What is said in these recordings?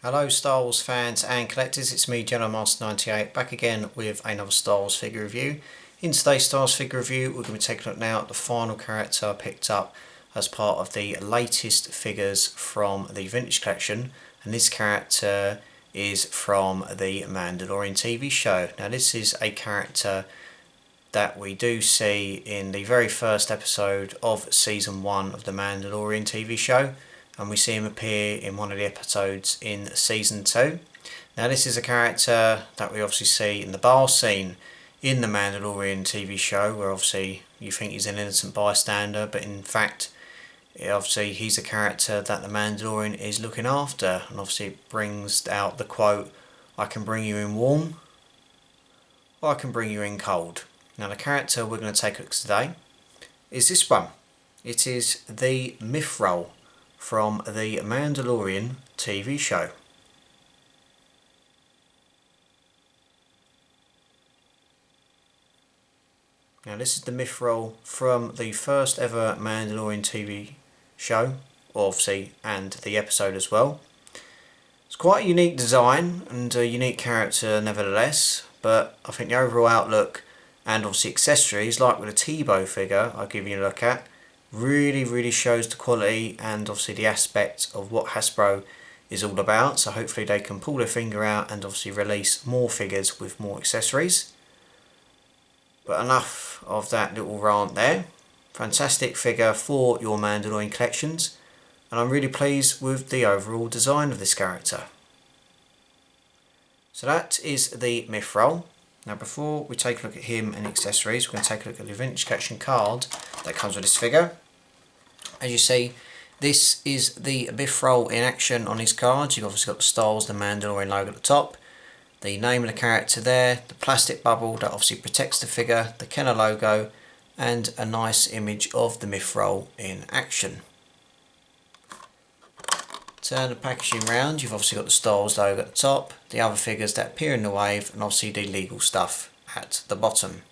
Hello Star Wars fans and collectors, it's me Jedi Master 98 back again with another Star Wars figure review. In today's Star Wars figure review we're going to be taking a look now at the final character I picked up as part of the latest figures from the Vintage Collection, and this character is from the Mandalorian TV show. Now this is a character that we do see in the very first episode of Season 1 of the Mandalorian TV show, and we see him appear in one of the episodes in Season 2. Now this is a character that we obviously see in the bar scene in the Mandalorian TV show, where obviously you think he's an innocent bystander, but in fact obviously he's a character that the Mandalorian is looking after, and obviously it brings out the quote, "I can bring you in warm, or I can bring you in cold." Now the character we're going to take a look at today is this one. It is the Mythrol from the Mandalorian TV show. Now this is the Mythrol from the first ever Mandalorian TV show, obviously, and the episode as well. It's quite a unique design and a unique character nevertheless, but I think the overall outlook and obviously accessories, like with the T-Bow figure I'll give you a look at, really shows the quality and obviously the aspect of what Hasbro is all about. So hopefully they can pull their finger out and obviously release more figures with more accessories. But enough of that little rant there. Fantastic figure for your Mandalorian collections, and I'm really pleased with the overall design of this character. So that is the Mythrol. Now before we take a look at him and accessories, we're going to take a look at the Vintage Collection card that comes with this figure. As you see, this is the Mythrol in action on his cards. You've obviously got the Star Wars, the Mandalorian logo at the top, the name of the character there, the plastic bubble that obviously protects the figure, the Kenner logo, and a nice image of the Mythrol in action. Turn the packaging round, you've obviously got the Star Wars logo at the top, the other figures that appear in the wave, and obviously the legal stuff at the bottom.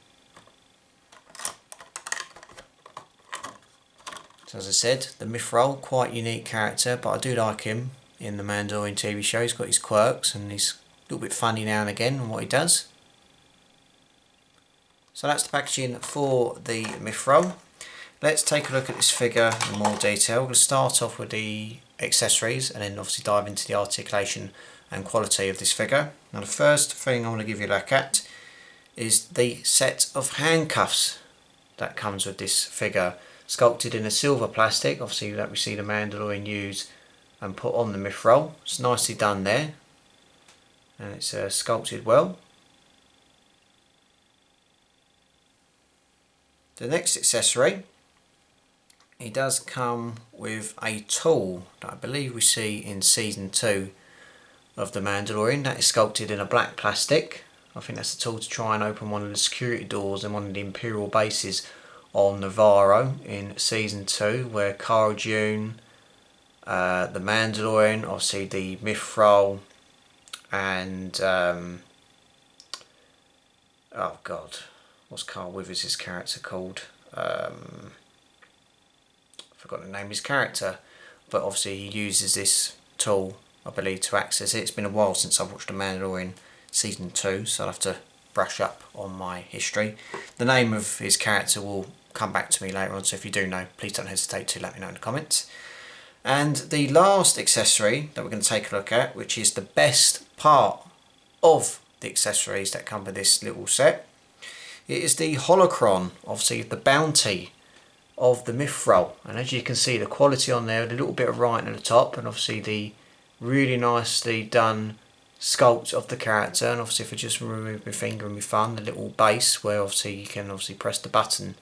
So as I said, the Mythrol, quite unique character, but I do like him in the Mandalorian TV show. He's got his quirks and he's a little bit funny now and again in what he does. So that's the packaging for the Mythrol. Let's take a look at this figure in more detail. We're going to start off with the accessories and then obviously dive into the articulation and quality of this figure. Now the first thing I want to give you a look at is the set of handcuffs that comes with this figure, sculpted in a silver plastic, obviously that we see the Mandalorian use and put on the Mythrol. It's nicely done there, and it's sculpted well. The next accessory, he does come with a tool that I believe we see in Season 2 of the Mandalorian. That is sculpted in a black plastic. I think that's a tool to try and open one of the security doors in one of the Imperial bases on Navarro in Season 2, where Cara Dune, the Mandalorian, obviously the Mythrol, and oh god, what's Carl Withers' character called? I forgot the name of his character, but obviously he uses this tool, I believe, to access it. It's been a while since I've watched The Mandalorian Season 2, so I'll have to brush up on my history. The name of his character will come back to me later on, so if you do know, please don't hesitate to let me know in the comments. And the last accessory that we're going to take a look at, which is the best part of the accessories that come with this little set, it is the holocron, obviously the bounty of the Mythrol. And as you can see, the quality on there, the little bit of writing at the top, and obviously the really nicely done sculpt of the character. And obviously if I just remove my finger and my thumb, the little base where obviously you can obviously press the button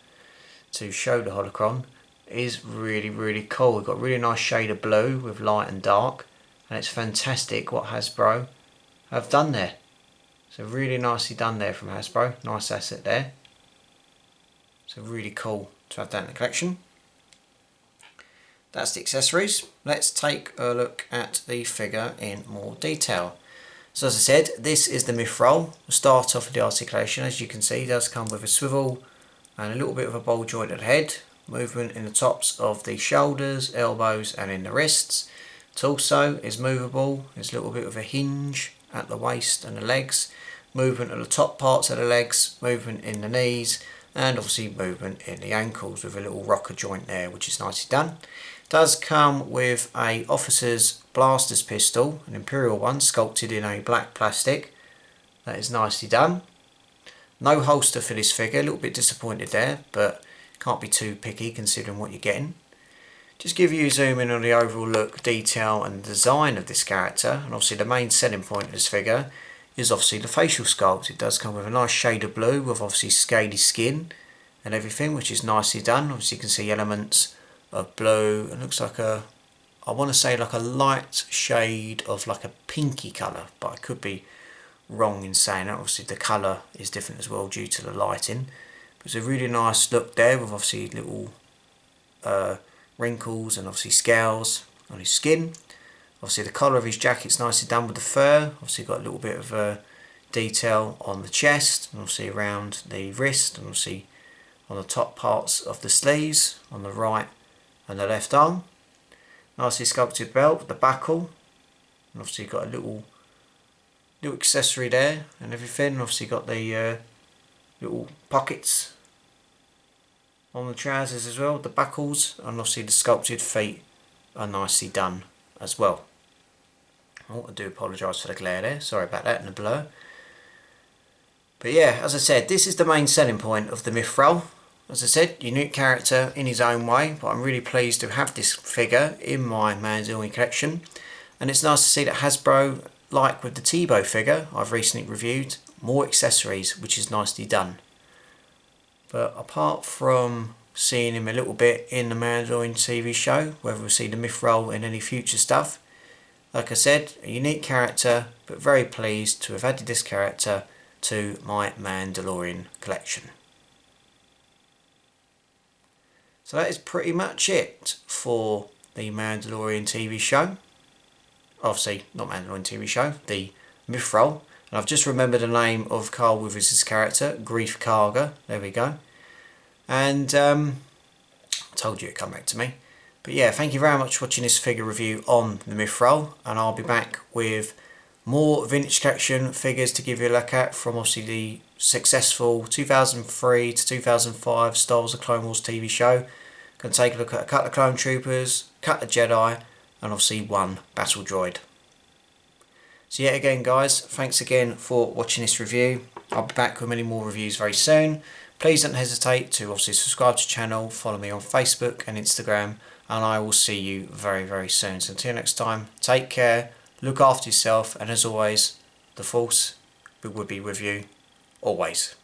to show the holocron, is really cool. We've got a really nice shade of blue with light and dark, and it's fantastic what Hasbro have done there. So really nicely done there from Hasbro, nice asset there. So really cool to have that in the collection. That's the accessories. Let's take a look at the figure in more detail. So as I said, this is the Mythrol. We'll start off with the articulation. As you can see, it does come with a swivel and a little bit of a ball jointed head, movement in the tops of the shoulders, elbows and in the wrists. Torso is movable, there's a little bit of a hinge at the waist and the legs, movement at the top parts of the legs, movement in the knees, and obviously movement in the ankles with a little rocker joint there, which is nicely done. Does come with a officer's blaster's pistol, an Imperial one, sculpted in a black plastic. That is nicely done. No holster for this figure, a little bit disappointed there, but can't be too picky considering what you're getting. Just give you a zoom in on the overall look, detail and design of this character, and obviously the main selling point of this figure is obviously the facial sculpt. It does come with a nice shade of blue with obviously scaly skin and everything, which is nicely done. Obviously you can see elements of blue. It looks like a, I want to say like a light shade of like a pinky colour, but I could be wrong in saying that. Obviously the colour is different as well due to the lighting. But it's a really nice look there with obviously little wrinkles and obviously scales on his skin. Obviously the collar of his jacket's nicely done with the fur. Obviously got a little bit of detail on the chest, and obviously around the wrist, and obviously on the top parts of the sleeves on the right and the left arm. Nicely sculpted belt with the buckle, and obviously got a little accessory there and everything. And obviously got the little pockets on the trousers as well, the buckles, and obviously the sculpted feet are nicely done as well. Oh, I do apologise for the glare there, sorry about that and the blur. But yeah, as I said, this is the main selling point of the Mythrol. As I said, unique character in his own way, but I'm really pleased to have this figure in my Mandalorian collection. And it's nice to see that Hasbro, like with the Tebow figure I've recently reviewed, more accessories, which is nicely done. But apart from seeing him a little bit in the Mandalorian TV show, whether we'll see the Mythrol in any future stuff, like I said, a unique character, but very pleased to have added this character to my Mandalorian collection. So that is pretty much it for the Mandalorian TV show. Obviously, not Mandalorian TV show, the Mythrol. And I've just remembered the name of Carl Withers' character, Greef Karga. There we go. And I told you it'd come back to me. But yeah, thank you very much for watching this figure review on the Mythrol. And I'll be back with more vintage collection figures to give you a look at from obviously the successful 2003 to 2005 Star Wars: The Clone Wars TV show. Going to take a look at a couple of Clone Troopers, a couple of Jedi, and obviously one Battle Droid. So yet again guys, thanks again for watching this review. I'll be back with many more reviews very soon. Please don't hesitate to obviously subscribe to the channel, follow me on Facebook and Instagram, and I will see you very, very soon. So until next time, take care, look after yourself, and as always, the Force will be with you always.